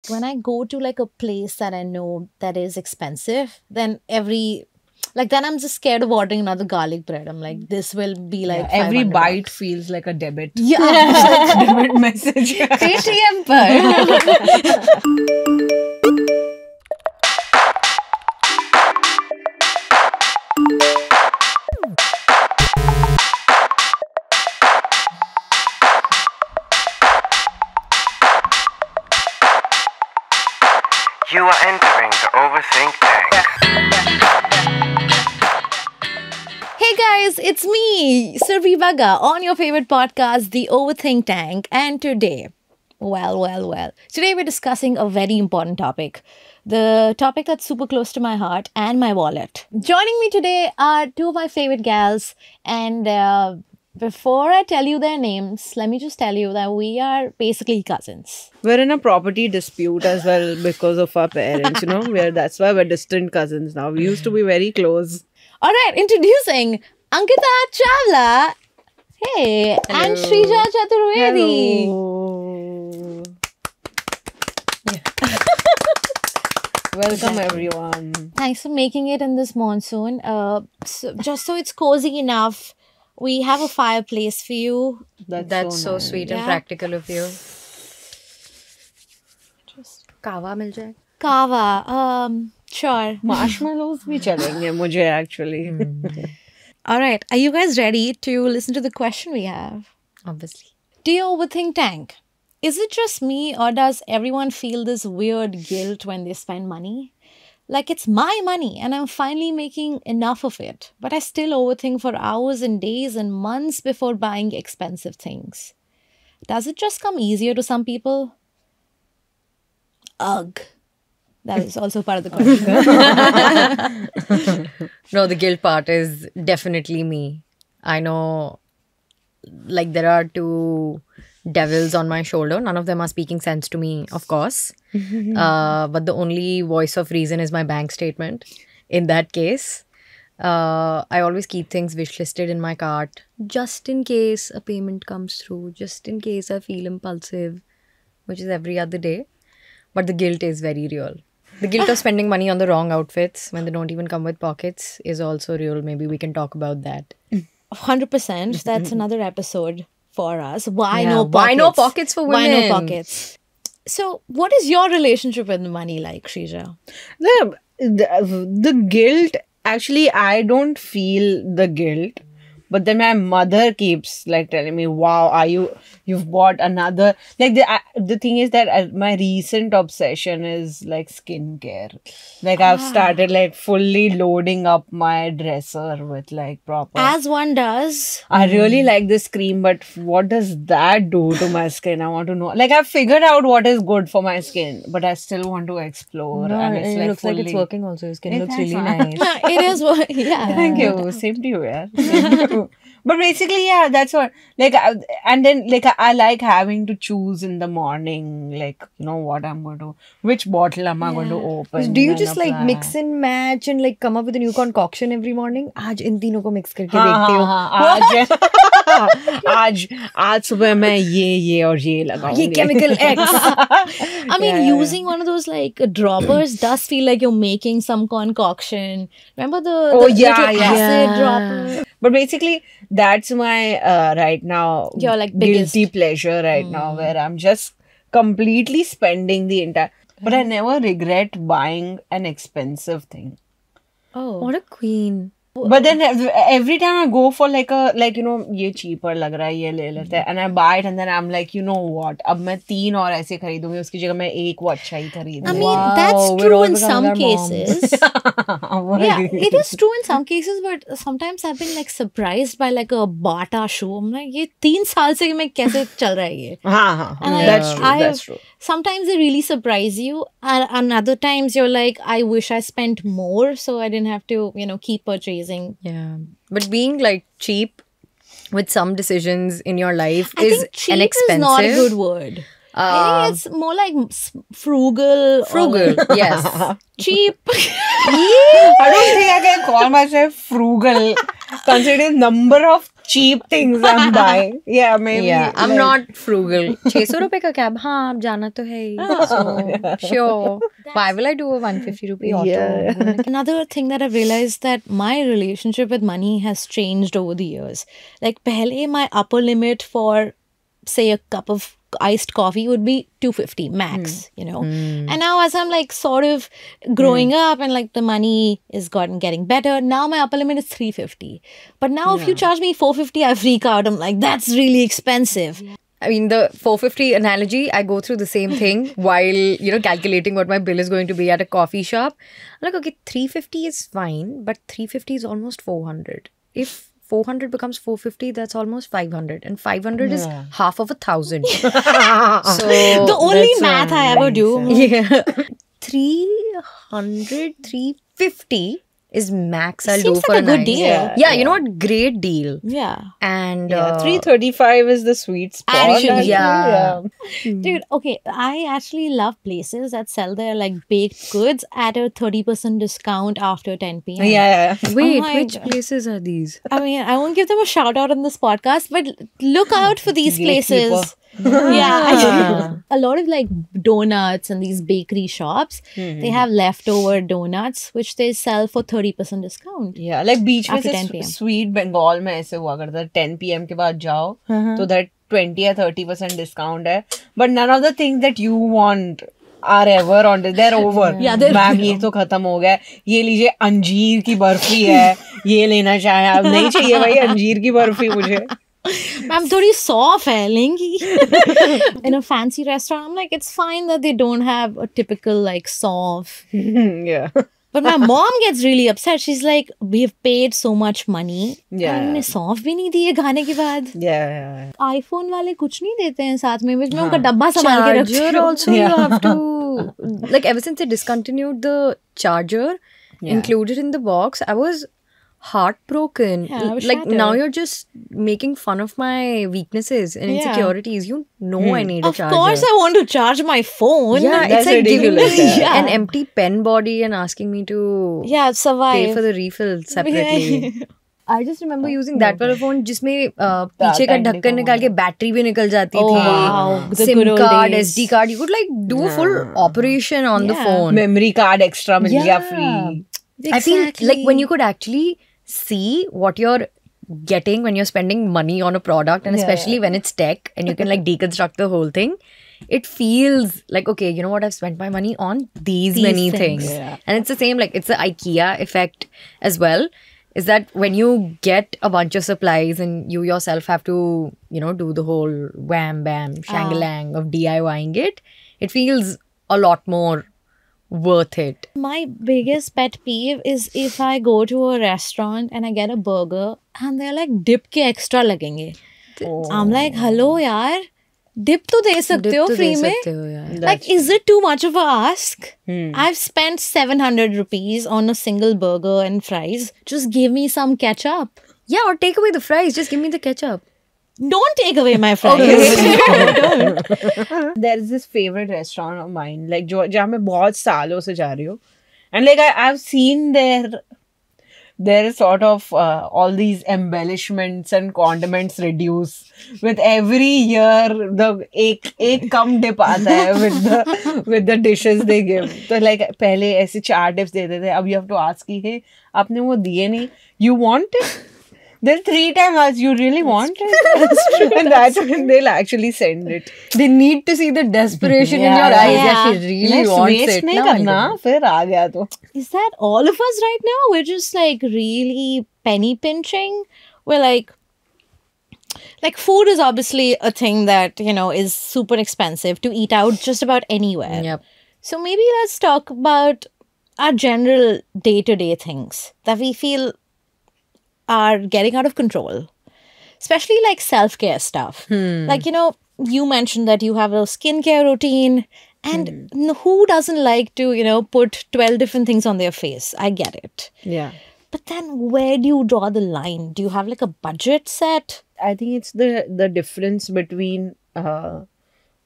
when I go to like a place that I know that is expensive, then then I'm just scared of ordering another garlic bread. I'm like, this will be like every 500 bite bucks. feels like a debit. Yeah. Debit message. Paytm पर. You are entering the Overthink tank. Hey guys, it's me, Surbhi Bagga, on your favorite podcast, The Overthink Tank. And today, today we're discussing a very important topic. The topic that's super close to my heart and my wallet. Joining me today are two of my favorite gals. And before I tell you their names, let me just tell you that we are basically cousins. We're in a property dispute as well because of our parents, that's why we're distant cousins now. We used to be very close. All right, introducing Ankita Chawla. Hey, Hello. and Shreeja Chaturvedi. Hello. Welcome everyone. Thanks for making it in this monsoon. Just so it's cozy enough, we have a fireplace for you. That's so nice. sweet and Yeah. practical of you. Kahwa मिल जाए. Kava, sure. Marshmallows bhi chalenge mujhe actually. All right, are you guys ready to listen to the question we have? Obviously. Dear Overthink Tank, is it just me or does everyone feel this weird guilt when they spend money? Like it's my money and I'm finally making enough of it, but I still overthink for hours and days and months before buying expensive things. Does it just come easier to some people? Ugh. That is also part of the question. No, the guilt part is definitely me. I know, like, there are two devils on my shoulder. None of them are speaking sense to me, of course. But the only voice of reason is my bank statement. In that case, I always keep things wishlisted in my cart just in case a payment comes through, just in case I feel impulsive, which is every other day. But the guilt is very real. The guilt of spending money on the wrong outfits when they don't even come with pockets is also real. Maybe we can talk about that. 100%. That's another episode for us. Why Yeah, no pockets? why no pockets for Why no women? pockets? So, what is your relationship with money like, Shreeja? The guilt, actually, I don't feel the guilt. But then my mother keeps like telling me, wow, you've bought another. Like the thing is that my recent obsession is like skincare. Like I've started like fully loading up my dresser with like proper. As one does. I really like this cream, but what does that do to my skin? I want to know. Like I've figured out what is good for my skin, but I still want to explore. and it's it like looks like it's fully- working also. Your skin looks Thanks, really man. nice. It is what, yeah. Thank you. Same to you, yeah. Same to you. But basically, yeah, that's what. Like, and then like I like having to choose in the morning, like what I'm going to, which bottle am I going to open. Do you and just like apply. mix and match and like come up with a new concoction every morning? आज इन तीनों को mix करके हाँ, देखते हो. हाँ, आज सुबह मैं ये और ये लगाऊंगी. ये chemical X. I mean, using one of those like droppers does feel like you're making some concoction. Remember the little acid Yeah. dropper? But basically, that's my right now Your, like, guilty biggest- pleasure right now, where I'm just completely spending the entire. But I never regret buying an expensive thing. Oh. What a queen. But then every time I go for like ये cheaper लग रहा है ये ले लेते हैं and I buy it and then I'm like what अब मैं 3 और ऐसे खरीदूंगी उसकी जगह मैं एक वो अच्छा ही I खरीदूंगी. mean, Wow, that's we're true all in becoming some our moms. cases. Yeah, it is true in some cases, but sometimes I've been like surprised by like a Bata shoe. I'm like, ये 3 साल से मैं कैसे चल रहा है ये? हाँ, And like, that's true. That's true. Sometimes they really surprise you, and other times you're like, I wish I spent more so I didn't have to, keep purchasing. Yeah. But being like cheap with some decisions in your life I is think cheap inexpensive. is not a good word. I think it's more like frugal. Frugal, yes. Cheap. I don't think I can call myself frugal considering number of cheap things I'm buying. Yeah, maybe. Yeah, I'm like- not frugal. 600 रुपए का cab, हाँ अब जाना तो है ही. So sure. Why will I do a 150 rupee auto? Yeah. Another thing that I've realized that my relationship with money has changed over the years. Like, pehle my upper limit for, say, a cup of iced coffee would be 250 max, you know. And now as I'm like sort of growing up and like the money is getting better, now my upper limit is 350. But now if you charge me 450, I freak out. I'm like, that's really expensive. I mean, the 450 analogy, I go through the same thing while, calculating what my bill is going to be at a coffee shop. I'm like, okay, 350 is fine, but 350 is almost 400. If 400 becomes 450, that's almost 500. And 500 is half of 1,000. So The only math I ever do. yeah. 300, 350 is max I'll do Seems for like a good night. deal. Yeah, you know what? Great deal. Yeah. And 335 is the sweet spot. Actually, yeah. Dude, okay, I actually love places that sell their like baked goods at a 30% discount after 10 p.m. Yeah. wait, my which God. places are these? I mean, I won't give them a shout out on this podcast, but look out for these Gatekeeper. places. Yeah. A lot of like donuts and these bakery shops, they have leftover donuts which they sell for 30% discount. Yeah, like बीच में After 10 से PM. Sweet Bengal में ऐसे हुआ करता है 10 PM के बाद जाओ तो that 20 या 30% discount है, but none of the things that you want are ever on this. They're over. Yeah, they're ma'am ये तो खत्म हो गया है, ये लीजिए अंजीर की बर्फी है, ये लेना चाहें आप, नहीं चाहिए भाई अंजीर की बर्फी मुझे. I'm थोड़ी soft है लेंगी. In a fancy restaurant, I'm like, it's fine that they don't have a typical like soft. Yeah. But my mom gets really upset. She's like, we've paid so much money. Yeah. और उन्हें सौंफ भी नहीं दिए खाने के बाद. Yeah. IPhone वाले कुछ नहीं देते हैं साथ में. मैं उनका डब्बा संभाल के रखती Charger हूँ. also you have to, like ever since they discontinued the charger included in the box, I was heartbroken. Yeah, I was like now shattered. you're just making fun of my weaknesses and insecurities. You know I need a Of charger. course, I want to charge my phone. Yeah, That's it's like giving me ridiculous, yeah. an empty pen body and asking me to Yeah, pay survive. for the refill separately. I just remember using that वाला phone जिसमें पीछे का ढक्कन निकाल के battery भी निकल जाती Oh, थी. wow. The SIM good old card, days. SD card. You could like do a full operation on the Yeah. phone. Memory card extra मिल गया free. I feel like when you could actually see what you're getting when you're spending money on a product, and especially when it's tech and you can like deconstruct the whole thing, it feels like, okay, you know what, I've spent my money on these many things. things. And it's the same, like it's the IKEA effect as well, is that when you get a bunch of supplies and you yourself have to, do the whole wham bam shangalang of DIYing it, it feels a lot more worth it. My biggest pet peeve is if I go to a restaurant and I get a burger and they're like, dip के extra लगेंगे. I'm like, hello यार, dip तो दे सकते हो free में. Like, is it too much of a ask? I've spent 700 rupees on a single burger and fries. Just give me some ketchup. Yeah, or take away the fries, just give me the ketchup. Don't take away my fries. There is this favorite restaurant of mine, like जहाँ मैं बहुत सालों से जा रही हूँ, and like I've seen their sort of all these embellishments and condiments reduce with every year. The एक कम dip आता है with the dishes they give. So like पहले ऐसे 4 dips देते थे, अब you have to ask कि hey आपने वो दिए नहीं, you want it? Then 3 times ask, you really want it? And that's when they'll actually send it. They need to see the desperation in your eyes. Yeah, she really Let's wants waste it. नहीं Now I'll करना, get फिर आ गया तो. Is that all of us right now? We're just like really penny pinching. We're like food is obviously a thing that, is super expensive to eat out just about anywhere. Yep. So maybe let's talk about our general day-to-day things that we feel are getting out of control. Especially like self-care stuff. Like, you mentioned that you have a skincare routine. And who doesn't like to, put 12 different things on their face? I get it. Yeah. But then where do you draw the line? Do you have like a budget set? I think it's the difference between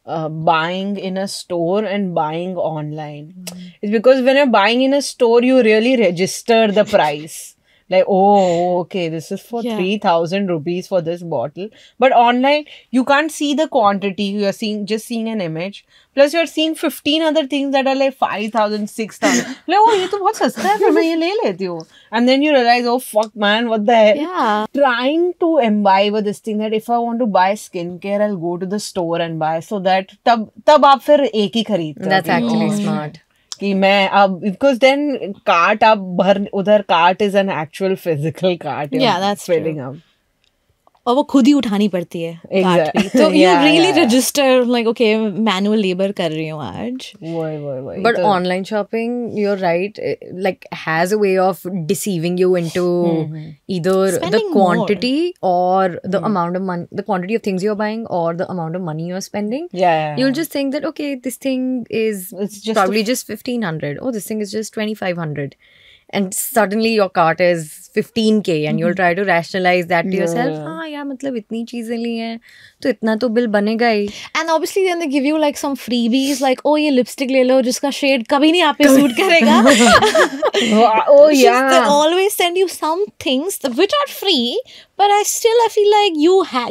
buying in a store and buying online. It's because when you're buying in a store, you really register the price. Like, oh, okay, this is for Yeah. 3,000 rupees for this bottle. But online, you can't see the quantity. You are seeing an image. Plus, you're seeing 15 other things that are like 5,000, 6,000. Like, oh, ये तो बहुत सस्ता है, फिर मैं ये ले लेती हूँ. And then you realize, oh, fuck, man, what the hell? Yeah. Trying to imbibe this thing that if I want to buy skincare, I'll go to the store and buy. So that तब आप फिर एक ही खरीदते हो. That's actually smart. कि मैं अब because then cart आप भर उधर cart is an actual physical cart. Yeah, that's filling true. up. और वो खुद ही उठानी पड़ती है Exactly. cart भी. तो you Yeah, really yeah. register like okay manual labor कर रही हूँ आज. वही. But तो- online shopping, you're right, like has a way of deceiving you into either Spending the more. quantity or the amount of money, the quantity of things you're buying or the amount of money you're spending. Yeah. You'll just think that, okay, this thing is It's just probably just 1,500. Oh, this thing is just 2,500. And suddenly your cart is 15K and you'll try to rationalize that to yourself. हाँ यार मतलब इतनी चीजें ली हैं तो इतना तो bill बनेगा ही. And obviously then they give you like some freebies like oh ये lipstick ले लो जिसका shade कभी नहीं आप पे suit करेगा. oh They yeah. always send you some things which are free, but I feel like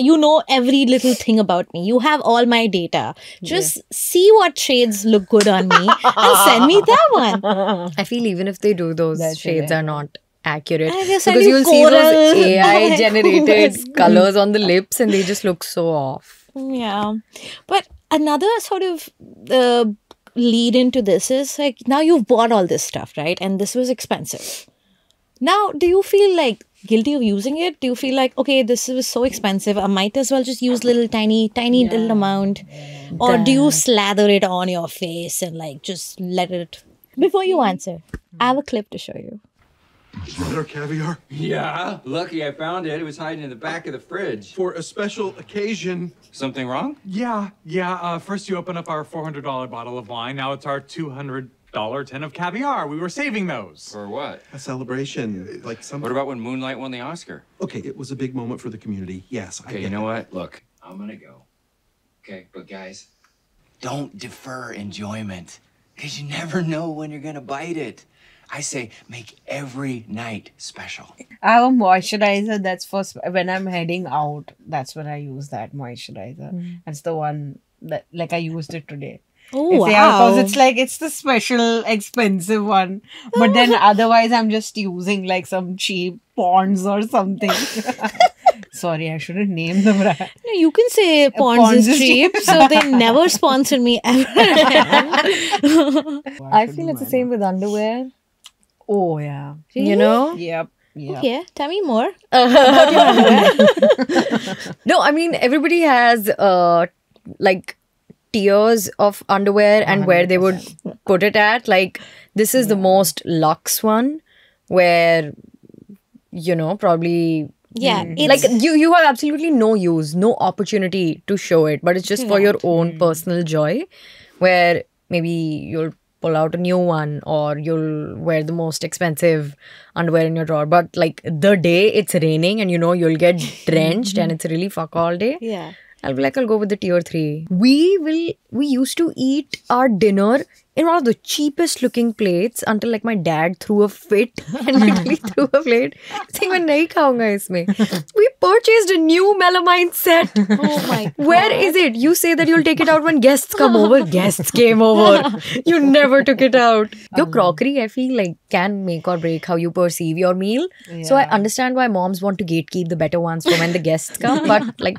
you know every little thing about me. You have all my data. Just see what shades look good on me and send me that one. I feel even if they do, those That's shades right. are not accurate And they send because you you'll see those coral, AI like, generated oh my colors on the lips and they just look so off. Yeah. But another sort of lead into this is like now you've bought all this stuff, right? And this was expensive. Now, do you feel like guilty of using it? Do you feel like, okay, this was so expensive, I might as well just use little tiny little amount? Or do you slather it on your face and like just let it... Before you answer, I have a clip to show you. Is that our caviar? Yeah, lucky I found it. It was hiding in the back of the fridge. For a special occasion. Something wrong? Yeah. First you open up our $400 bottle of wine. Now it's our $200 tin of caviar. We were saving those. For what? A celebration. Like some. What about when Moonlight won the Oscar? Okay, it was a big moment for the community. Yes. I Okay, get you know that. what? Look, I'm gonna go. Okay, but guys, don't defer enjoyment. Because you never know when you're gonna bite it. I say make every night special. I have a moisturizer that's for when I'm heading out. That's when I use that moisturizer. That's the one that like I used it today. Oh, It's, yeah, wow. because it's like it's the special expensive one. But then otherwise I'm just using like some cheap Ponds or something. Sorry, I shouldn't name the brand. No, you can say Ponds Ponds is is cheap, so they never sponsored me ever. I feel it's the same with underwear. Oh yeah. You know? Yep. Okay, tell me more. No, I mean, everybody has like tiers of underwear and where they would put it at. Like, this is the most luxe one where, you know, probably Yeah, like you have absolutely no use, no opportunity to show it, but it's just for your own personal joy, where maybe you'll pull out a new one or you'll wear the most expensive underwear in your drawer, but like the day it's raining and you know you'll get drenched and it's really fuck all day, Yeah. I'll be like, I'll go with the tier 3. We used to eat our dinner in one of the cheapest looking plates until like my dad threw a fit and literally threw a plate. Saying, मैं नहीं खाऊंगा इसमें. We purchased a new melamine set. Oh my God. Where is it? You say that you'll take it out when guests come over. Guests came over. You never took it out. Your crockery, I feel like, can make or break how you perceive your meal. So I understand why moms want to gatekeep the better ones for when the guests come. But like,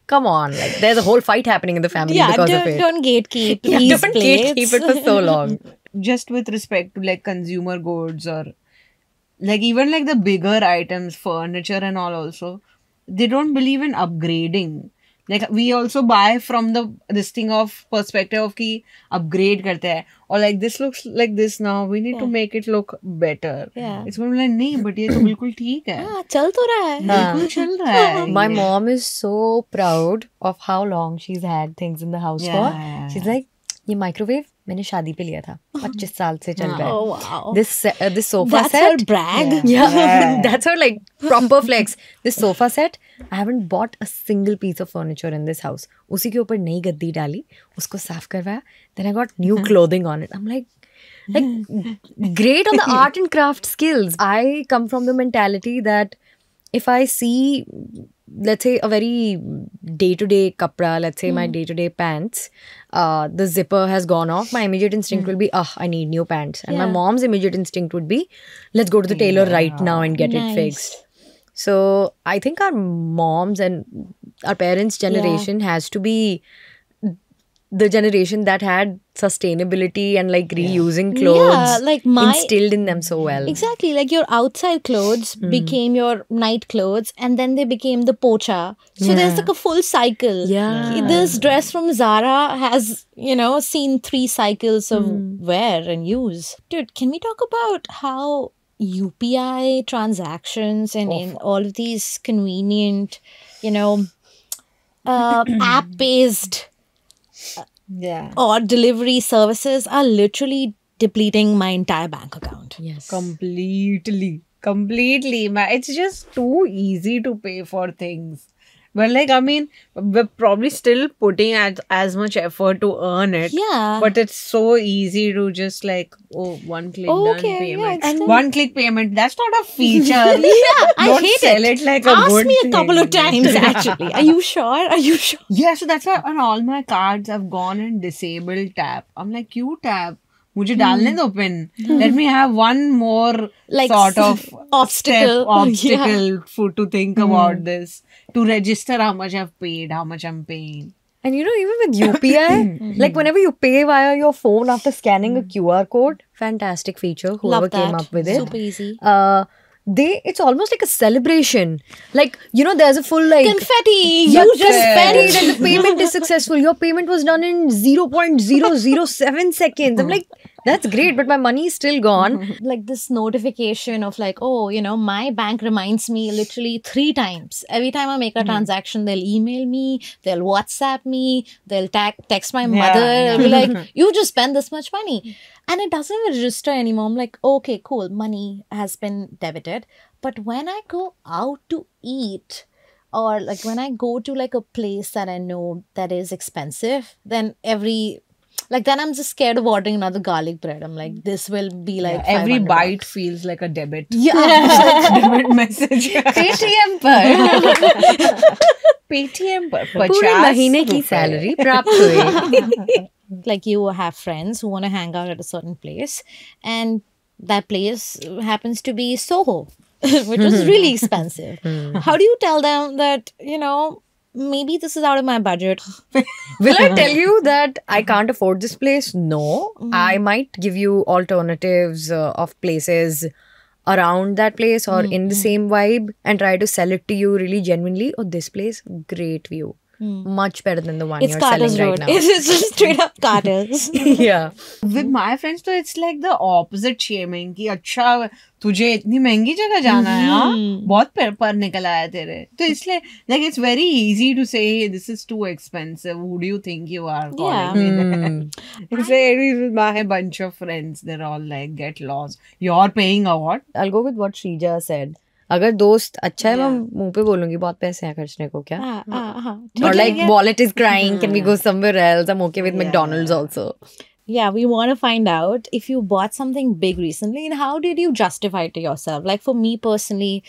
come on, like there's a whole fight happening in the family Yeah, because of it. don't gatekeep Yeah, these don't plates. gatekeep it for so long. Just with respect to like consumer goods or like even like the bigger items, furniture and all also, they don't believe in upgrading. Like we also buy from this thing of perspective of ki upgrade karte hai. Or like this looks like this now, we need to make it look better. Yeah. It's going to be like, nahi, but ye to bilkul theek hai. हाँ, चल तो रहा है. बिल्कुल चल रहा है. My mom is so proud of how long she's had things in the house Yeah. for. She's like, ये microwave मैंने शादी पे लिया था 25 साल से चल रहा है. Oh, wow. This sofa That's set. her brag. Yeah. That's her like proper flex. This sofa set, I haven't bought a single piece of furniture in this house. उसी के ऊपर नई गद्दी डाली, उसको साफ करवाया. Then I got new clothing on it. I'm like, Like, great on the art and craft skills. I come from the mentality that if I see, let's say, a very day-to-day kapra, let's say my day-to-day pants, the zipper has gone off, my immediate instinct will be, I need new pants. And my mom's immediate instinct would be, let's go to the tailor right now and get it fixed. So I think our moms and our parents' generation has to be the generation that had sustainability and like reusing clothes like instilled in them so well. Exactly, like your outside clothes became your night clothes, and then they became the pocha. So there's like a full cycle. Yeah. This dress from Zara has, seen 3 cycles of wear and use. Dude, can we talk about how UPI transactions and in all of these convenient, app-based or delivery services are literally depleting my entire bank account. Yes. Completely. It's just too easy to pay for things. But like, I mean, we're probably still putting as much effort to earn it. Yeah. But it's so easy to just like, one click done payment. it's One click payment, that's not a feature. I Don't hate sell it like a Ask good me a thing. couple of times actually. Are you sure? Yeah, so that's why on all my cards I've gone and disabled tap. I'm like, you tap. मुझे डालने दो pin. Let me have one more Like sort of obstacle. for to think about this, to register how much I've paid, how much I'm paying. And even with UPI, like whenever you pay via your phone after scanning a QR code, fantastic feature. Whoever Love that. came up with it. Super easy. It's almost like a celebration. Like, there's a full like Confetti. you You just just paid and the payment is successful. Your payment was done in 0.007 seconds. I'm like, that's great, but my money is still gone. like this notification of like, my bank reminds me literally 3 times. Every time I make a transaction, they'll email me, they'll WhatsApp me, they'll text my mother. They'll be like, you just spent this much money. And it doesn't even register anymore. I'm like, okay, cool, money has been debited. But when I go out to eat, or like when I go to like a place that I know that is expensive, then then I'm just scared of ordering another garlic bread. I'm like, this will be like Every $500. bite feels like a debit. Yeah. Debit message. Paytm पर. Paytm पर पूरे महीने की salary प्राप्त हुई. Like you have friends who want to hang out at a certain place, and that place happens to be Soho, which is really expensive. How do you tell them that, maybe this is out of my budget? Will I tell you that I can't afford this place? No. I might give you alternatives of places around that place or in the same vibe and try to sell it to you really genuinely. Oh, this place, great view. Much better than the one It's you're Carter's selling Road. right now. It's just straight up Carter's. Yeah. With my friends, so it's like the opposite shaming कि अच्छा तुझे इतनी महंगी जगह जाना है हाँ बहुत पर निकल आया तेरे तो इसलिए like it's very easy to say hey, this is too expensive, who do you think you are calling me that? Say with my bunch of friends, they're all like get lost, you're paying a what? I'll go with what Shreeja said. अगर दोस्त अच्छा है मैं मुंह पे बोलूंगी बहुत पैसे हैं खर्चने को क्या or like wallet is crying, can we go somewhere else? I'm okay with McDonald's also. Yeah, we want to find out if you bought something big recently and how did you justify it to yourself? Like for me personally,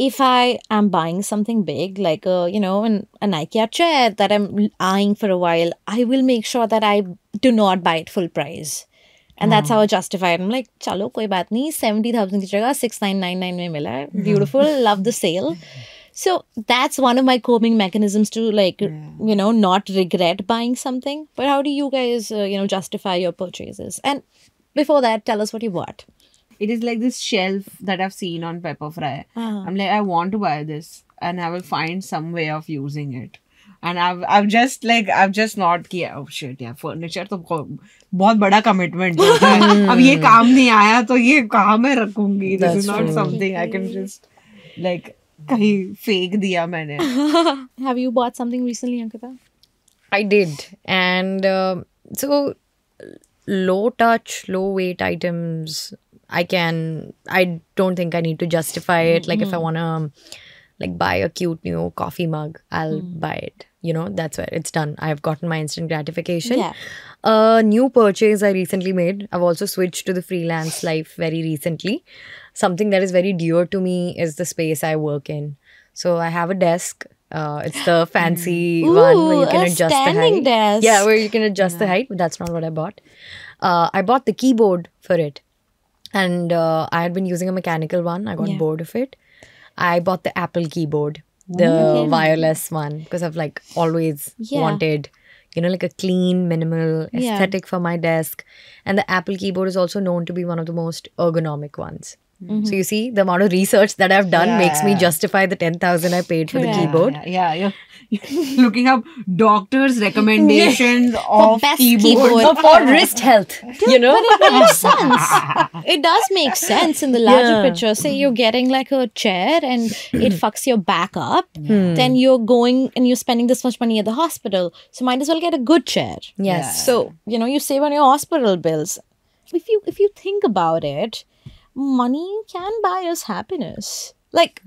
if I am buying something big, like an IKEA chair that I'm eyeing for a while, I will make sure that I do not buy it full price. And that's how I justify it. I'm like, chalo, koi baat nahi, 70,000 ki jagah 6,999 mein mila hai. Beautiful, love the sale. So that's one of my coping mechanisms to not regret buying something. But how do you guys, justify your purchases? And before that, tell us what you bought. It is like this shelf that I've seen on Pepper Fry. I'm like, I want to buy this and I will find some way of using it. And I've just not किया. Oh shit, yeah, furniture तो बहुत बड़ा commitment होता है. अब ये काम नहीं आया तो ये कहाँ मैं रखूंगी? This is not something I can just like कहीं फेंक दिया मैंने. Have you bought something recently, Ankita? I did. And so low touch, low weight items, I don't think I need to justify it. Like if I want to like buy a cute new coffee mug, I'll buy it. You know, that's where it's done. I've gotten my instant gratification. Yeah. A new purchase I recently made. I've also switched to the freelance life very recently. Something that is very dear to me is the space I work in. So I have a desk. It's the fancy one where you Ooh, can a adjust the standing height. desk. Yeah, where you can adjust the height, but that's not what I bought. I bought the keyboard for it. And I had been using a mechanical one. I got bored of it. I bought the Apple keyboard, the wireless one, because I've like always wanted, you know, like a clean, minimal aesthetic for my desk. And the Apple keyboard is also known to be one of the most ergonomic ones. So you see, the amount of research that I've done makes me justify the 10,000 I paid for the keyboard. You're looking up doctors' recommendations of best keyboard. keyboard. For wrist health, you know? But it makes sense. It does make sense in the larger picture. Say you're getting like a chair and it fucks your back up. Then you're going and you're spending this much money at the hospital. So might as well get a good chair. Yes. So, you know, you save on your hospital bills. If you think about it, money can buy us happiness. Like,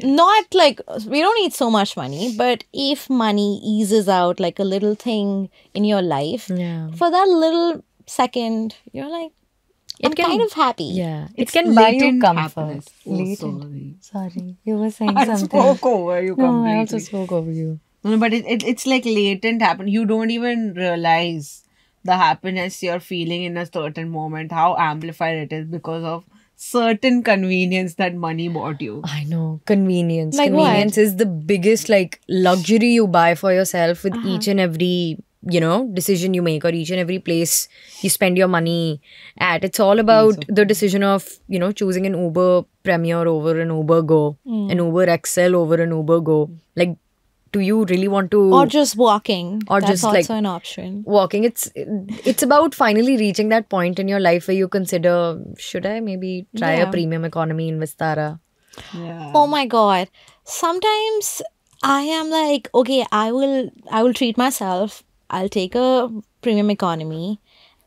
not like, we don't need so much money, but if money eases out like a little thing in your life, for that little second, you're like, I'm kind of happy. Yeah. It can buy you latent comfort. happiness. Sorry, you were saying I something. spoke over you No, I completely. also spoke over you. No, but it's like latent happiness. You don't even realize the happiness you're feeling in a certain moment, how amplified it is because of certain convenience that money bought you. I know. Convenience. Like Convenience is the biggest like luxury you buy for yourself with each and every, you know, decision you make or each and every place you spend your money at. It's all about the decision of, you know, choosing an Uber Premier over an Uber Go, an Uber XL over an Uber Go. Like, do you really want to... Or just walking. Or That's just, also like, an option. walking. It's about finally reaching that point in your life where you consider, should I maybe try a premium economy in Vistara? Oh my god. Sometimes I am like, okay, I will treat myself. I'll take a premium economy.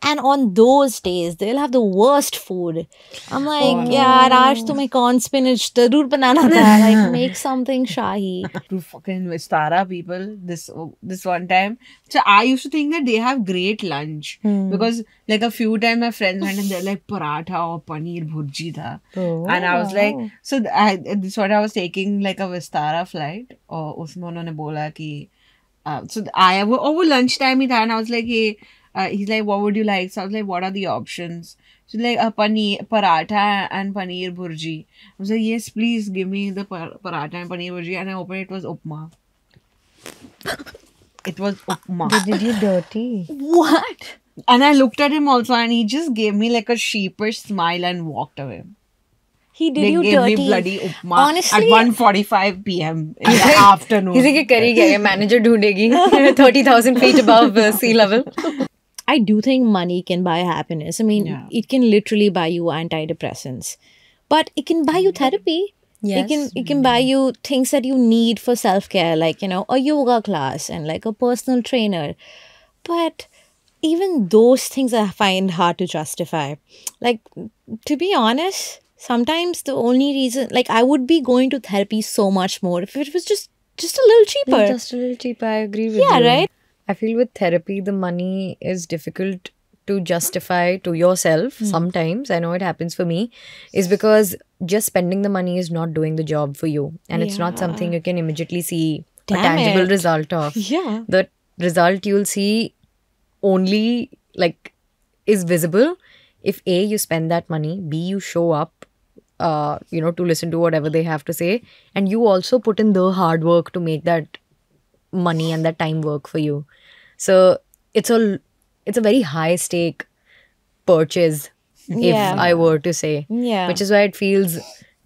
And on those days, they'll have the worst food. I'm like, yeah, Raj, tumhe corn spinach darur banana tha. Like, make something shahi. To fucking Vistara people, this one time. So I used to think that they have great lunch because like a few times my friends went and they're like paratha or paneer bhurji tha. And I was like, so this what I was taking like a Vistara flight. Or usme unhone bola ki, so I over lunchtime hi tha, and I was like, hey. He's like, what would you like? So I was like, what are the options? So like a paratha and paneer bhurji. I was like, yes, please give me the paratha and paneer bhurji. And I opened it was upma. It was upma. They did you dirty. What? And I looked at him also and he just gave me like a sheepish smile and walked away. He did They you gave dirty. me bloody upma Honestly, at 1:45 p.m. in the afternoon. He's like, kari kya? Ye manager dhoondegi 30,000 feet above sea level. I do think money can buy happiness. I mean, it can literally buy you antidepressants. But it can buy you therapy. Yes. It can buy you things that you need for self-care, like, you know, a yoga class and like a personal trainer. But even those things I find hard to justify. Like, to be honest, sometimes the only reason, like, I would be going to therapy so much more if it was just a little cheaper. Just a little cheaper, I agree with you. Yeah, right? I feel with therapy, the money is difficult to justify to yourself sometimes. I know it happens for me. Is because just spending the money is not doing the job for you. And it's not something you can immediately see a tangible result of. Yeah. The result you'll see only like is visible if A, you spend that money, B, you show up, you know, to listen to whatever they have to say. And you also put in the hard work to make that money and that time work for you. So it's a very high stake purchase, if I were to say. Yeah. Which is why it feels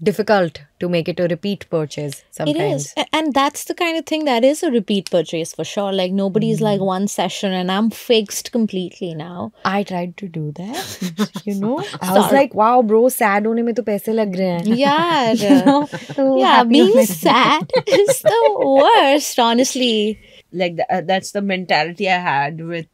difficult to make it a repeat purchase sometimes. It is. And that's the kind of thing that is a repeat purchase for sure. Like, nobody's like one session and I'm fixed completely now. I tried to do that, you know. I was like, wow, bro, sad hone mein to paise lag rahe hain. Yeah. So Yeah, happy being hone- sad is the worst, honestly. Like that's the mentality I had with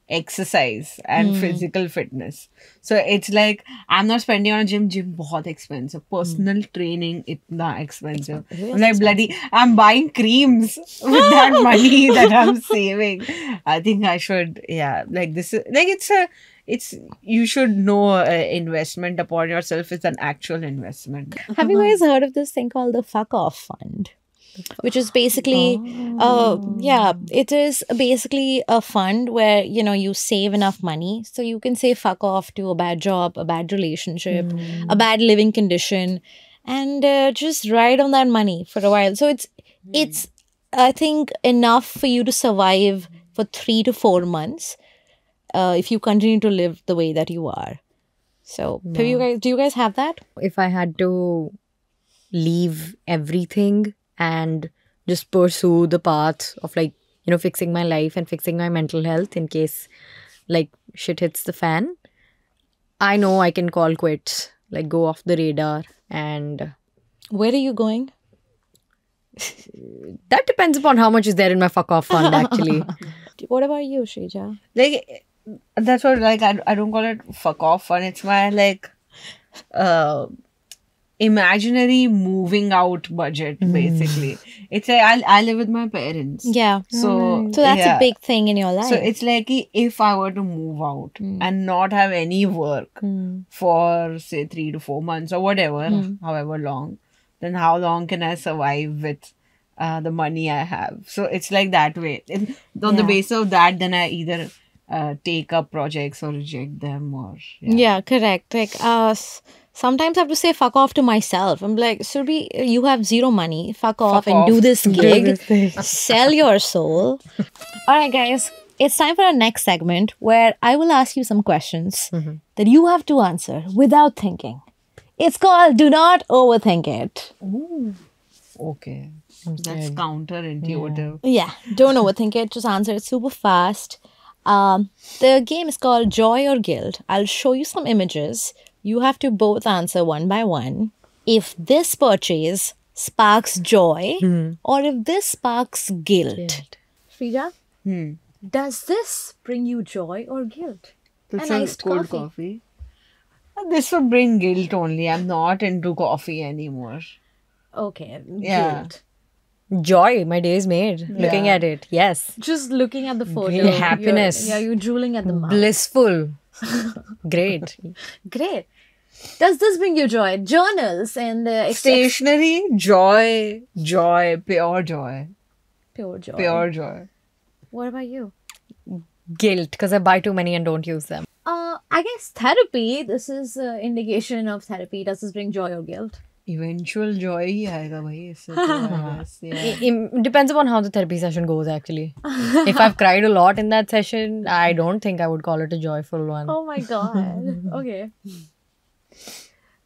exercise and physical fitness. So it's like I'm not spending on a gym. Gym बहुत expensive. Personal training itna expensive. I'm like bloody. I'm buying creams with that money that I'm saving. I think I should. Yeah, like this is like it's you should know investment upon yourself is an actual investment. Have you guys heard of this thing called the fuck off fund? Which is basically, it is basically a fund where, you know, you save enough money. So you can say fuck off to a bad job, a bad relationship, a bad living condition, and just ride on that money for a while. So it's, I think, enough for you to survive for 3 to 4 months if you continue to live the way that you are. So do you guys have that? If I had to leave everything and just pursue the path of like, you know, fixing my life and fixing my mental health in case like shit hits the fan, I know I can call quits, like go off the radar. And Where are you going? that depends upon how much is there in my fuck off fund actually. What about you, Shreeja? Like that's what like I don't call it fuck off fun. It's my like imaginary moving out budget basically. It's like I live with my parents. Yeah. So So that's yeah. a big thing in your life. So it's like if I were to move out and not have any work for say 3 to 4 months or whatever, however long, then how long can I survive with the money I have? So it's like that way. And on the basis of that, then I either take up projects or reject them or Yeah, correct. Like, sometimes I have to say fuck off to myself. I'm like, Surbhi, you have zero money. Fuck off and do this gig. Sell your soul. All right, guys. It's time for our next segment where I will ask you some questions that you have to answer without thinking. It's called Do Not Overthink It. Okay. That's counterintuitive. Yeah, don't overthink it. Just answer it super fast. The game is called Joy or Guilt. I'll show you some images. You have to both answer one by one. If this purchase sparks joy or if this sparks guilt. Shreeja, does this bring you joy or guilt? That's An a iced cold coffee. This would bring guilt only. I'm not into coffee anymore. Okay, Yeah. guilt. Joy, my day is made. Looking at it, yes. Just looking at the photo. Great happiness. You're drooling at the mouth. Blissful. Great. Great. Does this bring you joy? Journals and Stationery, joy, pure joy. pure joy. Pure joy. What about you? Guilt, because I buy too many and don't use them. I guess therapy. This is indication of therapy. Does this bring joy or guilt? Eventual joy ही आएगा भाई इससे तो I guess, yeah. It depends upon how the therapy session goes, actually. If I've cried a lot in that session, I don't think I would call it a joyful one. Oh my god. Okay.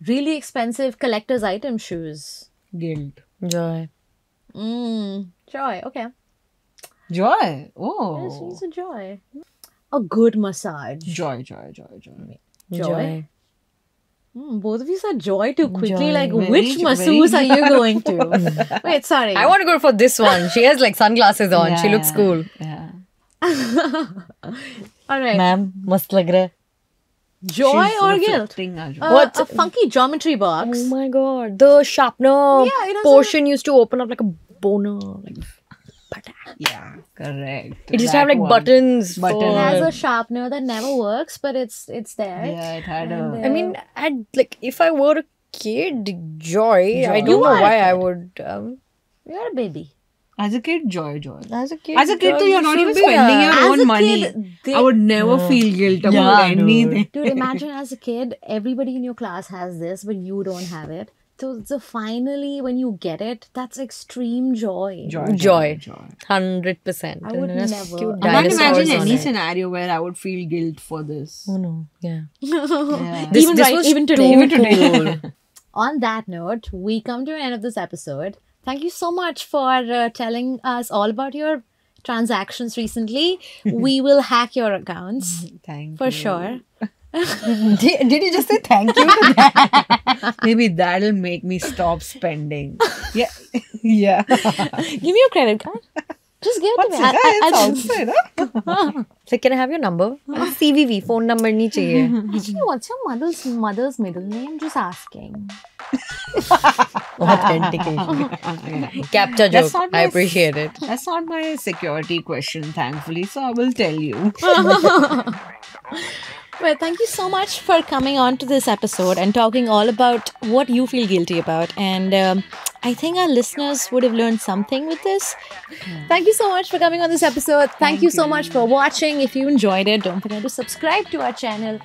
Really expensive collector's item shoes. Guilt. Joy. Joy. Okay. Joy. Yes, Oh. it's a joy. A good massage. Joy. Joy. Both of you said joy too quickly. Joy. Like, Very- which masseuse are you going to? Wait, sorry. I want to go for this one. She has like sunglasses on. She looks cool. Yeah. All right. Ma'am, must lag raha hai. Joy She's or guilt? reflecting our joy. What? A funky geometry box. Oh my god. The sharpener Yeah, it has portion used to open up like a boner. Like, Yeah, correct. it used to That have like one. buttons. Button. It for- has a sharpener that never works, but it's there. Yeah, it had a. I mean, I'd like if I were a kid, joy. I You don't know are a why I kid. would. You're a baby. As a kid, joy. As a kid, As a kid, joy you're not should even be spending a- your As own a money. kid, I would never feel guilt about Yeah, dude. anything. Dude, imagine as a kid, everybody in your class has this, but you don't have it. So finally, when you get it, that's extreme joy. Joy. 100%. I would And there's never- cute I I can't dinosaurs imagine on any it. scenario where I would feel guilt for this. Oh no, yeah. Yeah. This Even was even today. too cool. On that note, we come to an end of this episode. Thank you so much for telling us all about your transactions recently. We will hack your accounts Thank for you. sure. Did you just say thank you to that? Maybe that'll make me stop spending. Yeah. Yeah. Give me your credit card. Just give it What's to it? me. It's I'll- outside, huh? So can I have your number? CVV, phone number nahi chahiye. Actually, what's your mother's middle name? Just asking. Authentication. Capture That's joke. not I my- appreciate it. That's not my security question, thankfully, so I will tell you. Well, thank you so much for coming on to this episode and talking all about what you feel guilty about. And I think our listeners would have learned something with this. Thank you so much for coming on this episode. Thank you so much for watching. If you enjoyed it, don't forget to subscribe to our channel